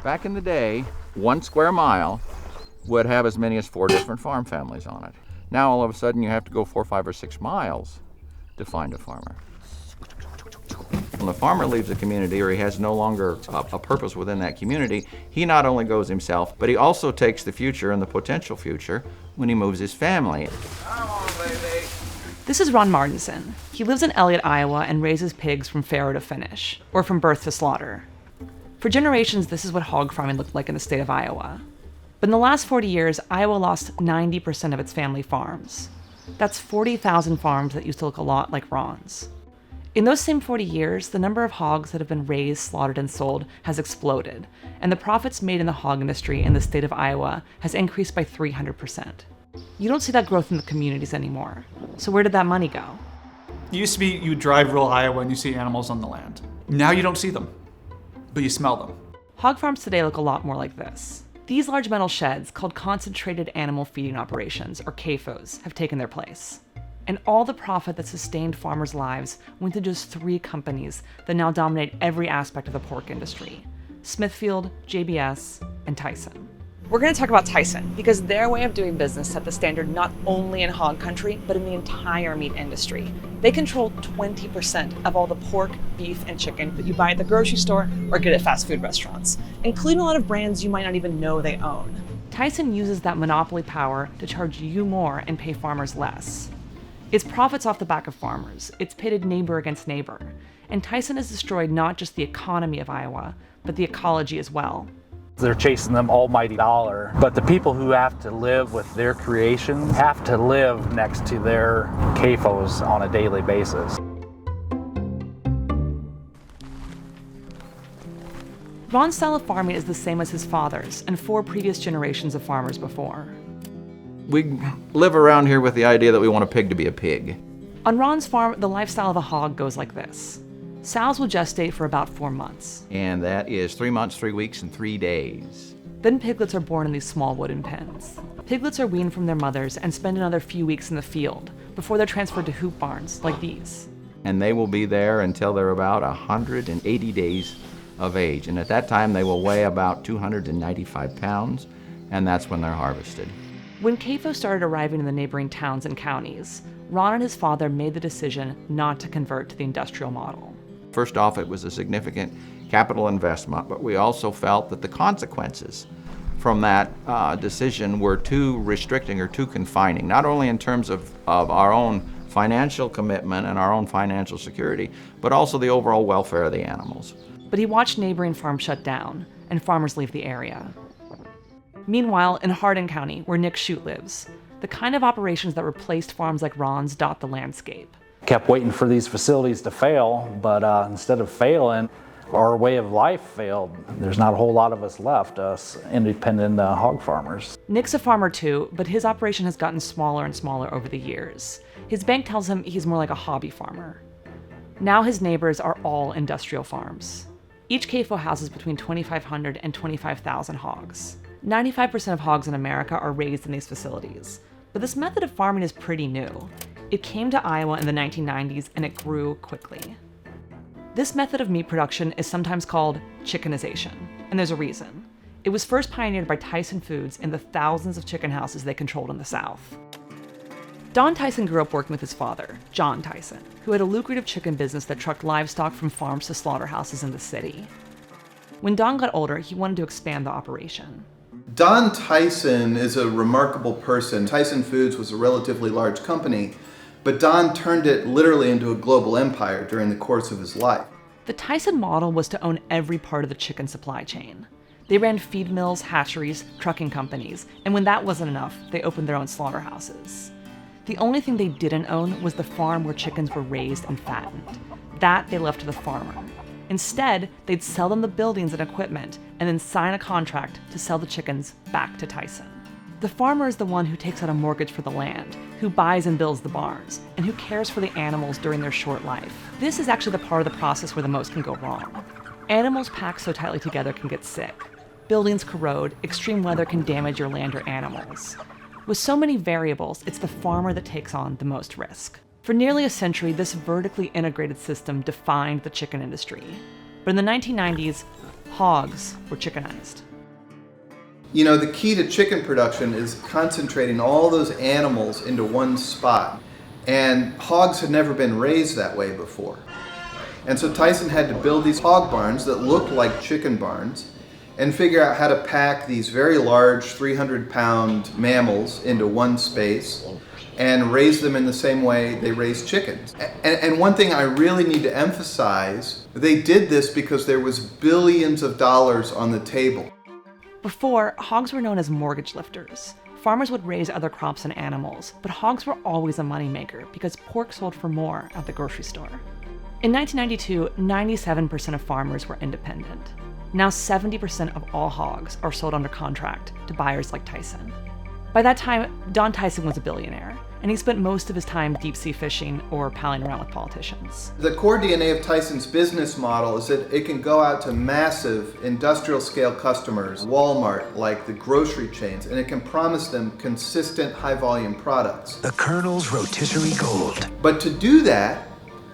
Back in the day, 1 square mile would have as many as 4 different farm families on it. Now all of a sudden you have to go 4, 5, or 6 miles to find a farmer. When the farmer leaves the community, or he has no longer a purpose within that community, he not only goes himself, but he also takes the future and the potential future when he moves his family. Come on, baby. This is Ron Martinson. He lives in Elliott, Iowa, and raises pigs from farrow to finish, or from birth to slaughter. For generations, this is what hog farming looked like in the state of Iowa. But in the last 40 years, Iowa lost 90% of its family farms. That's 40,000 farms that used to look a lot like Ron's. In those same 40 years, the number of hogs that have been raised, slaughtered, and sold has exploded, and the profits made in the hog industry in the state of Iowa has increased by 300%. You don't see that growth in the communities anymore. So where did that money go? It used to be you drive rural Iowa and you see animals on the land. Now you don't see them, but you smell them. Hog farms today look a lot more like this. These large metal sheds, called Concentrated Animal Feeding Operations, or CAFOs, have taken their place. And all the profit that sustained farmers' lives went to just 3 companies that now dominate every aspect of the pork industry: Smithfield, JBS, and Tyson. We're going to talk about Tyson because their way of doing business set the standard not only in hog country, but in the entire meat industry. They control 20% of all the pork, beef, and chicken that you buy at the grocery store or get at fast food restaurants, including a lot of brands you might not even know they own. Tyson uses that monopoly power to charge you more and pay farmers less. It's profits off the back of farmers. It's pitted neighbor against neighbor. And Tyson has destroyed not just the economy of Iowa, but the ecology as well. They're chasing them almighty dollar, but the people who have to live with their creation have to live next to their CAFOs on a daily basis. Ron's style of farming is the same as his father's and 4 previous generations of farmers before. We live around here with the idea that we want a pig to be a pig. On Ron's farm, the lifestyle of a hog goes like this. Sows will gestate for about 4 months. And that is 3 months, 3 weeks, and 3 days. Then piglets are born in these small wooden pens. Piglets are weaned from their mothers and spend another few weeks in the field before they're transferred to hoop barns like these. And they will be there until they're about 180 days of age. And at that time, they will weigh about 295 pounds, and that's when they're harvested. When CAFO started arriving in the neighboring towns and counties, Ron and his father made the decision not to convert to the industrial model. First off, it was a significant capital investment, but we also felt that the consequences from that decision were too restricting or too confining, not only in terms of our own financial commitment and our own financial security, but also the overall welfare of the animals. But he watched neighboring farms shut down and farmers leave the area. Meanwhile, in Hardin County, where Nick Shute lives, the kind of operations that replaced farms like Ron's dot the landscape. Kept waiting for these facilities to fail, but instead of failing, our way of life failed. There's not a whole lot of us left, us independent hog farmers. Nick's a farmer too, but his operation has gotten smaller and smaller over the years. His bank tells him he's more like a hobby farmer. Now his neighbors are all industrial farms. Each CAFO houses between 2,500 and 25,000 hogs. 95% of hogs in America are raised in these facilities, but this method of farming is pretty new. It came to Iowa in the 1990s and it grew quickly. This method of meat production is sometimes called chickenization, and there's a reason. It was first pioneered by Tyson Foods in the thousands of chicken houses they controlled in the South. Don Tyson grew up working with his father, John Tyson, who had a lucrative chicken business that trucked livestock from farms to slaughterhouses in the city. When Don got older, he wanted to expand the operation. Don Tyson is a remarkable person. Tyson Foods was a relatively large company, but Don turned it literally into a global empire during the course of his life. The Tyson model was to own every part of the chicken supply chain. They ran feed mills, hatcheries, trucking companies, and when that wasn't enough, they opened their own slaughterhouses. The only thing they didn't own was the farm where chickens were raised and fattened. That they left to the farmer. Instead, they'd sell them the buildings and equipment, and then sign a contract to sell the chickens back to Tyson. The farmer is the one who takes out a mortgage for the land, who buys and builds the barns, and who cares for the animals during their short life. This is actually the part of the process where the most can go wrong. Animals packed so tightly together can get sick. Buildings corrode, extreme weather can damage your land or animals. With so many variables, it's the farmer that takes on the most risk. For nearly a century, this vertically integrated system defined the chicken industry. But in the 1990s, Hogs were chickenized. You know, the key to chicken production is concentrating all those animals into one spot. And hogs had never been raised that way before. And so Tyson had to build these hog barns that looked like chicken barns and figure out how to pack these very large 300-pound mammals into one space and raise them in the same way they raise chickens. And one thing I really need to emphasize, they did this because there was billions of dollars on the table. Before, hogs were known as mortgage lifters. Farmers would raise other crops and animals, but hogs were always a moneymaker because pork sold for more at the grocery store. In 1992, 97% of farmers were independent. Now 70% of all hogs are sold under contract to buyers like Tyson. By that time, Don Tyson was a billionaire, and he spent most of his time deep-sea fishing or palling around with politicians. The core DNA of Tyson's business model is that it can go out to massive industrial-scale customers, Walmart, like the grocery chains, and it can promise them consistent high-volume products. The Colonel's rotisserie gold. But to do that,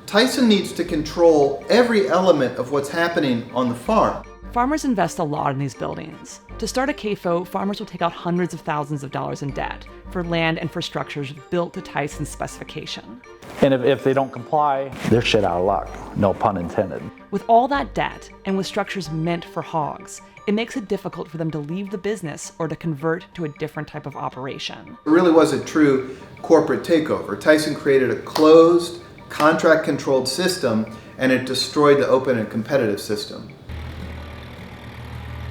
Tyson needs to control every element of what's happening on the farm. Farmers invest a lot in these buildings. To start a CAFO, farmers will take out hundreds of thousands of dollars in debt for land and for structures built to Tyson's specification. And if they don't comply, they're shit out of luck. No pun intended. With all that debt, and with structures meant for hogs, it makes it difficult for them to leave the business or to convert to a different type of operation. It really was a true corporate takeover. Tyson created a closed, contract-controlled system, and it destroyed the open and competitive system.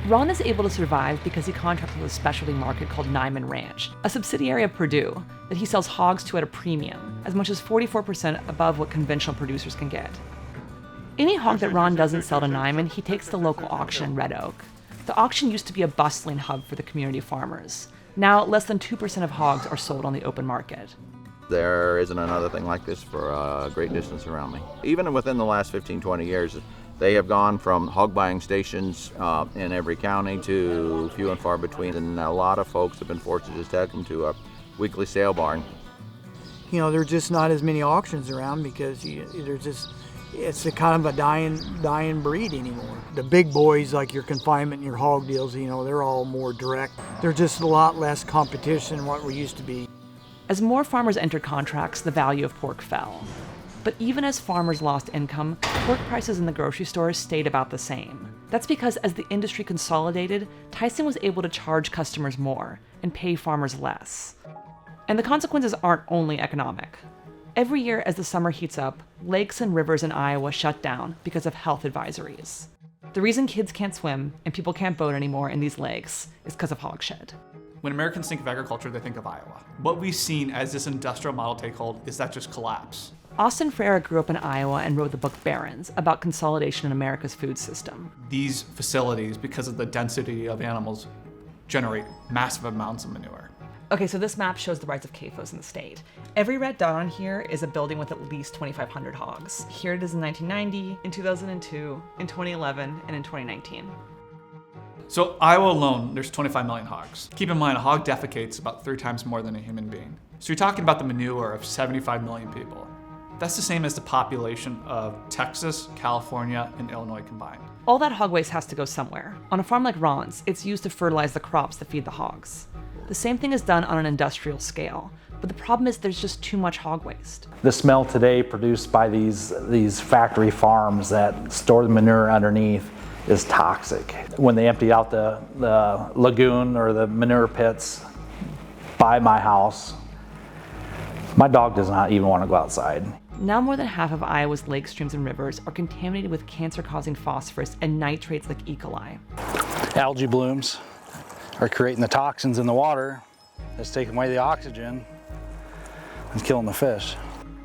Ron is able to survive because he contracts with a specialty market called Nyman Ranch, a subsidiary of Purdue, that he sells hogs to at a premium, as much as 44% above what conventional producers can get. Any hog that Ron doesn't sell to Nyman, he takes to the local auction in Red Oak. The auction used to be a bustling hub for the community farmers. Now, less than 2% of hogs are sold on the open market. There isn't another thing like this for a great distance around me. Even within the last 15, 20 years, they have gone from hog buying stations in every county to few and far between, and a lot of folks have been forced to just take them to a weekly sale barn. You know, there's just not as many auctions around because it's a kind of a dying breed anymore. The big boys, like your confinement and your hog deals, you know, they're all more direct. There's just a lot less competition than what we used to be. As more farmers entered contracts, the value of pork fell. But even as farmers lost income, pork prices in the grocery stores stayed about the same. That's because as the industry consolidated, Tyson was able to charge customers more and pay farmers less. And the consequences aren't only economic. Every year as the summer heats up, lakes and rivers in Iowa shut down because of health advisories. The reason kids can't swim and people can't boat anymore in these lakes is because of hog shed. When Americans think of agriculture, they think of Iowa. What we've seen as this industrial model take hold is that just collapse. Austin Frere grew up in Iowa and wrote the book Barons about consolidation in America's food system. These facilities, because of the density of animals, generate massive amounts of manure. Okay, so this map shows the rise of CAFOs in the state. Every red dot on here is a building with at least 2,500 hogs. Here it is in 1990, in 2002, in 2011, and in 2019. So Iowa alone, there's 25 million hogs. Keep in mind, a hog defecates about 3 times more than a human being. So you're talking about the manure of 75 million people. That's the same as the population of Texas, California, and Illinois combined. All that hog waste has to go somewhere. On a farm like Ron's, it's used to fertilize the crops that feed the hogs. The same thing is done on an industrial scale, but the problem is there's just too much hog waste. The smell today produced by these factory farms that store the manure underneath is toxic. When they empty out the lagoon or the manure pits by my house, my dog does not even want to go outside. Now more than half of Iowa's lakes, streams, and rivers are contaminated with cancer-causing phosphorus and nitrates like E. coli. Algae blooms are creating the toxins in the water that's taking away the oxygen and killing the fish.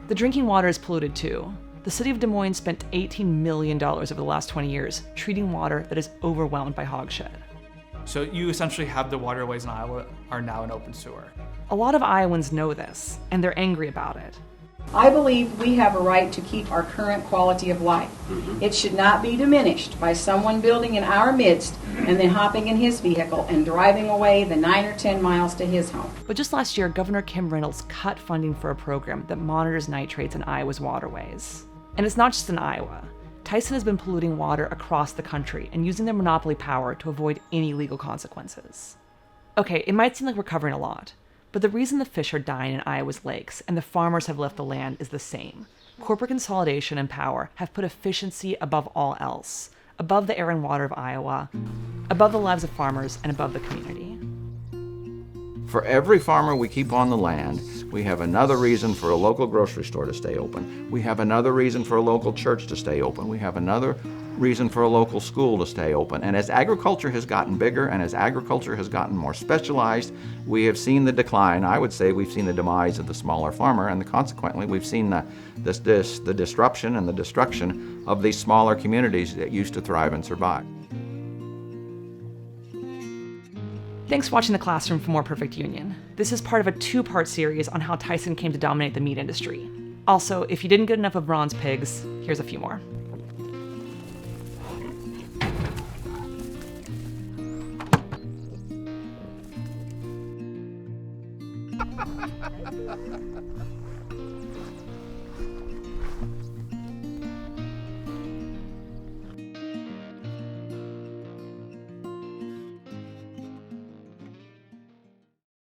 The drinking water is polluted too. The city of Des Moines spent $18 million over the last 20 years treating water that is overwhelmed by hog shed. So you essentially have the waterways in Iowa are now an open sewer. A lot of Iowans know this, and they're angry about it. I believe we have a right to keep our current quality of life. It should not be diminished by someone building in our midst and then hopping in his vehicle and driving away the 9 or 10 miles to his home. But just last year, Governor Kim Reynolds cut funding for a program that monitors nitrates in Iowa's waterways. And it's not just in Iowa. Tyson has been polluting water across the country and using their monopoly power to avoid any legal consequences. Okay, it might seem like we're covering a lot, but the reason the fish are dying in Iowa's lakes and the farmers have left the land is the same. Corporate consolidation and power have put efficiency above all else, above the air and water of Iowa, above the lives of farmers, and above the community. For every farmer we keep on the land, we have another reason for a local grocery store to stay open. We have another reason for a local church to stay open. We have another reason for a local school to stay open. And as agriculture has gotten bigger and as agriculture has gotten more specialized, we have seen the decline. I would say we've seen the demise of the smaller farmer, and consequently we've seen the disruption and the destruction of these smaller communities that used to thrive and survive. Thanks for watching The Classroom for More Perfect Union. This is part of a 2-part series on how Tyson came to dominate the meat industry. Also, if you didn't get enough of Ron's pigs, here's a few more.